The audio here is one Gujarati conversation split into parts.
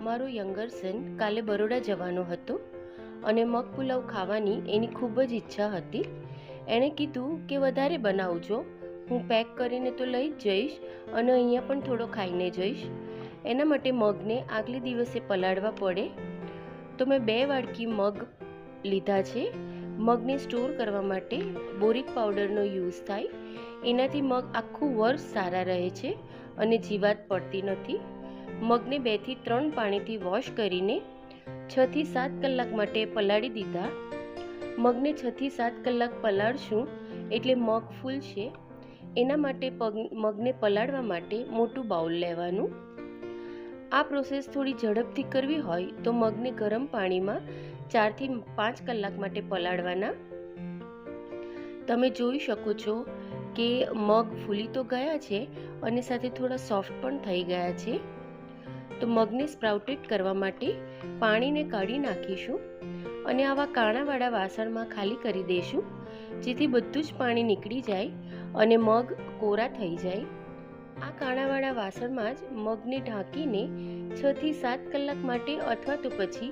મારો યંગર સન કાલે બરોડા જવાનો હતો અને મગ પુલાવ ખાવાની એની ખૂબ જ ઈચ્છા હતી. એણે કીધું કે વધારે બનાવજો, હું પેક કરીને તો લઈ જ જઈશ અને અહીંયા પણ થોડો ખાઈને જઈશ. એના માટે મગને આગલે દિવસે પલાળવા પડે. તો મેં 2 વાડકી મગ લીધા છે. મગને સ્ટોર કરવા માટે બોરિક પાવડરનો યુઝ થાય. એનાથી મગ આખું વર્ષ સારા રહે છે અને જીવાત પડતી નથી. મગને 2 થી 3 પાણીથી વોશ કરીને 6 થી 7 કલાક માટે પલાળી દીધા. મગને 6 થી 7 કલાક પલાળશું એટલે મગ ફૂલશે. એના માટે મગને પલાળવા માટે મોટું બાઉલ લેવાનું. આ પ્રોસેસ થોડી ઝડપથી કરવી હોય તો મગને ગરમ પાણીમાં 4 થી 5 કલાક માટે પલાળવાના. તમે જોઈ શકો છો કે મગ ફૂલી તો ગયા છે અને સાથે થોડા સોફ્ટ પણ થઈ ગયા છે. તો મગને સ્પ્રાઉટેડ કરવા માટે પાણીને કાઢી નાખીશું અને આવા કાણાવાળા વાસણમાં ખાલી કરી દઈશું, જેથી બધું જ પાણી નીકળી જાય અને મગ કોરા થઈ જાય. આ કાણાવાળા વાસણમાં જ મગને ઢાંકીને 6 થી 7 કલાક માટે અથવા તો પછી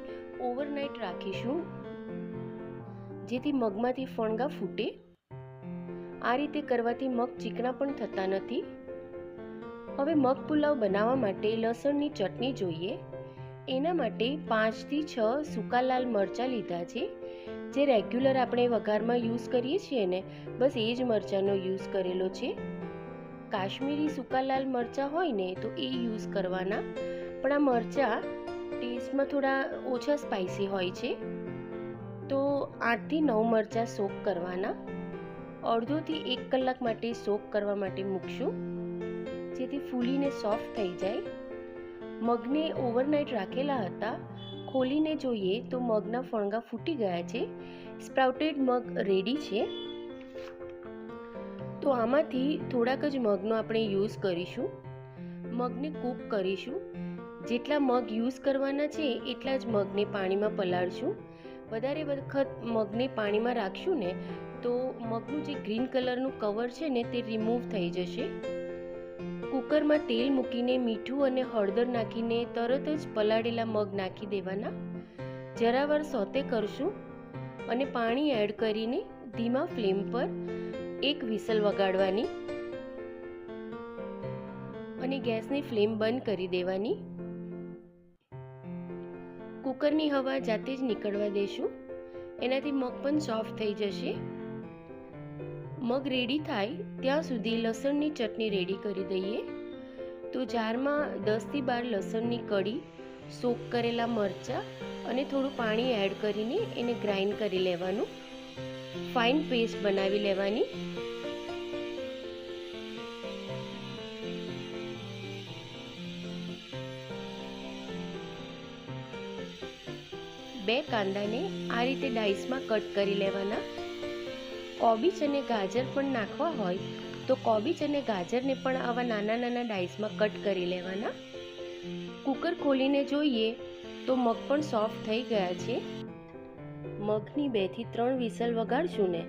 ઓવરનાઇટ રાખીશું, જેથી મગમાંથી ફણગા ફૂટે. આ રીતે કરવાથી મગ ચીકણા પણ થતા નથી. હવે મગ પુલાવ બનાવવા માટે લસણની ચટણી જોઈએ. એના માટે 5 થી 6 સૂકા લાલ મરચાં લીધા છે. જે રેગ્યુલર આપણે વઘારમાં યુઝ કરીએ છીએ ને, બસ એ જ મરચાંનો યુઝ કરેલો છે. કાશ્મીરી સૂકા લાલ મરચાં હોય ને તો એ યુઝ કરવાના, પણ આ મરચાં ટેસ્ટમાં થોડા ઓછા સ્પાઇસી હોય છે. તો 8 થી 9 મરચાં સોક કરવાના. અડધો થી 1 કલાક માટે સોક કરવા માટે મૂકશું, જેથી ફૂલીને સોફ્ટ થઈ જાય. મગને ઓવરનાઇટ રાખેલા હતા. ખોલીને જોઈએ તો મગના ફણગા ફૂટી ગયા છે. સ્પ્રાઉટેડ મગ રેડી છે. તો આમાંથી થોડાક જ મગનો આપણે યુઝ કરીશું. મગને કૂક કરીશું. જેટલા મગ યુઝ કરવાના છે એટલા જ મગને પાણીમાં પલાળશું. વધારે વખત મગને પાણીમાં રાખશું ને તો મગનું જે ગ્રીન કલરનું કવર છે ને તે રિમૂવ થઈ જશે. કુકરમાં તેલ મૂકીને મીઠું અને હળદર નાખીને તરત જ પલાળેલા મગ નાખી દેવાના. જરાવાર સોતે કરશું અને પાણી એડ કરીને ધીમા ફ્લેમ પર 1 વિસલ વગાડવાની અને ગેસની ફ્લેમ બંધ કરી દેવાની. કુકરની હવા જાતે જ નીકળવા દેશું. એનાથી મગ પણ સોફ્ટ થઈ જશે. મગ રેડી થાય ત્યાં સુધી લસણની ચટણી રેડી કરી દઈએ. તો જારમાં 10 થી 12 લસણની કળી, સોક કરેલા મરચાં અને થોડું પાણી એડ કરીને એને ગ્રાઇન્ડ કરી લેવાનું. ફાઇન પેસ્ટ બનાવી લેવાની. બે કાંદાને આ રીતે ડાઈસમાં કટ કરી લેવાના. કોબીજ અને ગાજર પણ નાખવા હોય તો કોબીજ અને ગાજરને પણ આવા નાના નાના ડાઈસમાં કટ કરી લેવાના. કુકર ખોલીને જોઈએ તો મગ પણ સોફ્ટ થઈ ગયા છે. મગની 2 થી 3 વિસલ વગાડશું ને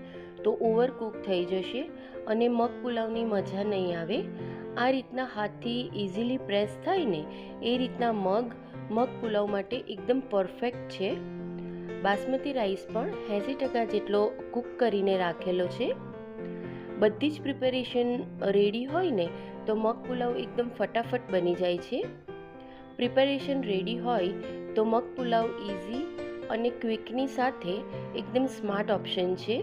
તો ઓવરકુક થઈ જશે અને મગ પુલાવની મજા નહીં આવે. આ રીતના હાથથી ઇઝીલી પ્રેસ થાય ને એ રીતના મગ પુલાવ માટે એકદમ પરફેક્ટ છે. બાસમતી રાઈસ પણ 80% જેટલો કૂક કરીને રાખેલો છે. બધી જ પ્રિપેરેશન રેડી હોય ને તો મગ પુલાવ એકદમ ફટાફટ બની જાય છે. પ્રિપેરેશન રેડી હોય તો મગ પુલાવ ઇઝી અને ક્વિકની સાથે એકદમ સ્માર્ટ ઓપ્શન છે.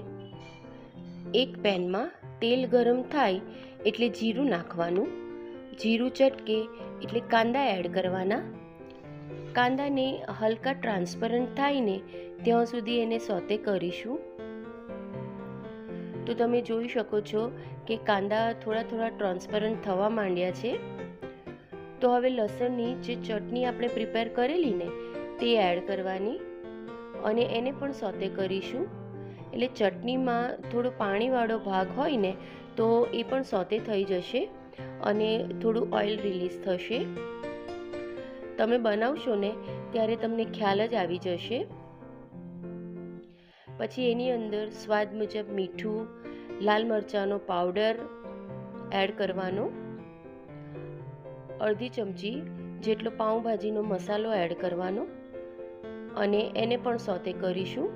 એક પેનમાં તેલ ગરમ થાય એટલે જીરું નાખવાનું. જીરું ચટકે એટલે કાંદા એડ કરવાના. કાંદાને હલકા ટ્રાન્સપરન્ટ થાય ને ત્યાં સુધી એને સોતે કરીશું. તો તમે જોઈ શકો છો કે કાંદા થોડા ટ્રાન્સપરન્ટ થવા માંડ્યા છે. તો હવે લસણની જે ચટણી આપણે પ્રિપેર કરેલી ને તે એડ કરવાની અને એને પણ સોતે કરીશું. એટલે ચટણીમાં થોડો પાણીવાળો ભાગ હોય ને તો એ પણ સોતે થઈ જશે અને થોડું ઓઇલ રિલીઝ થશે. તમે બનાવશો ને ત્યારે તમને ખ્યાલ જ આવી જશે. પછી એની અંદર સ્વાદ મુજબ મીઠું, લાલ મરચાંનો પાવડર એડ કરવાનો, અડધી ચમચી જેટલો પાઉંભાજીનો મસાલો એડ કરવાનો અને એને પણ સોતે કરીશું.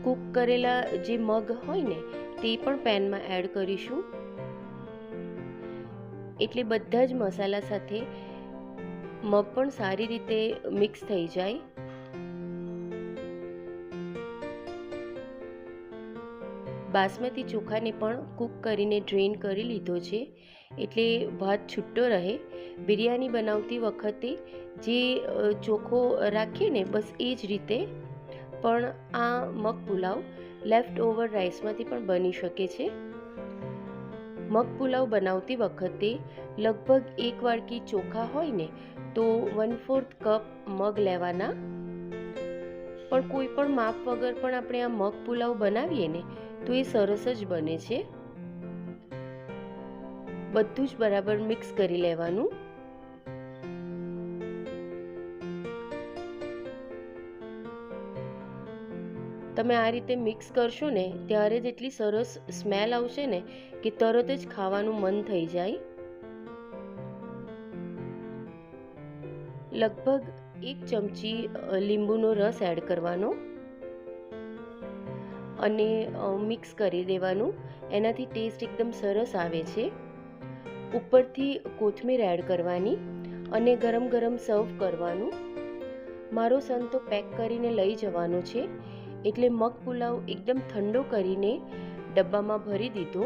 કૂક કરેલા જે મગ હોય ને તે પણ પેનમાં એડ કરીશું, એટલે બધા જ મસાલા સાથે મગ પણ સારી રીતે મિક્સ થઈ જાય. બાસમતી ચોખાને પણ કૂક કરીને ડ્રેન કરી લીધો છે, એટલે ભાત છૂટો રહે. બિરયાની બનાવતી વખતે જે ચોખ્ખો રાખીએ ને બસ એ જ રીતે પણ આ મગ પુલાવ લેફ્ટ ઓવર રાઈસમાંથી પણ બની શકે છે. મગ પુલાવ બનાવતી વખતે લગભગ 1 વાડકી ચોખા હોય ને તો 1/4 કપ મગ લેવાના. પણ કોઈ પણ માપ વગર પણ આપણે આ મગ પુલાવ બનાવીએ ને તો એ સરસ જ બને છે. બધું જ બરાબર મિક્સ કરી લેવાનું. તમે આ રીતે મિક્સ કરશો ને ત્યારે જ એટલી સરસ સ્મેલ આવશે ને કે તરત જ ખાવાનું મન થઈ જાય. લગભગ 1 ચમચી લીંબુનો રસ એડ કરવાનો અને મિક્સ કરી દેવાનું. એનાથી ટેસ્ટ એકદમ સરસ આવે છે. ઉપરથી કોથમીર એડ કરવાની અને ગરમ ગરમ સર્વ કરવાનું. મારો સન તો પેક કરીને લઈ જવાનો છે, એટલે મગ પુલાવ એકદમ ઠંડો કરીને ડબ્બામાં ભરી દીધો.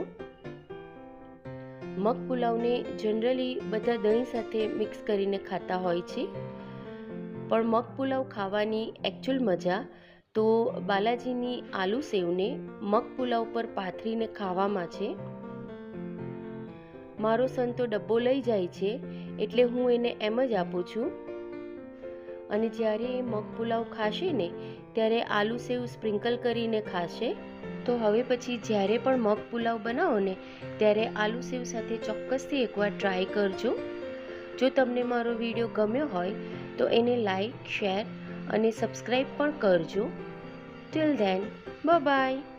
મગ પુલાવને જનરલી બધા દહીં સાથે મિક્સ કરીને ખાતા હોય છે, પણ મગ પુલાવ ખાવાની એકચ્યુઅલ મજા તો બાલાજીની આલુ સેવને મગ પુલાવ પર પાથરીને ખાવામાં છે. મારો સન તો ડબ્બો લઈ જાય છે, એટલે હું એને એમ જ આપું છું. અને જ્યારે એ મગ પુલાવ ખાશે ને ત્યારે આલુ સેવ સ્પ્રિંકલ કરીને ખાશે. તો હવે પછી જ્યારે પણ મગ પુલાવ બનાવો ને ત્યારે આલુ સેવ સાથે ચોક્કસથી એકવાર ટ્રાય કરજો. જો તમને મારો વિડીયો ગમ્યો હોય તો એને લાઈક, શેર અને સબસ્ક્રાઈબ પણ કરજો. Till then, bye bye.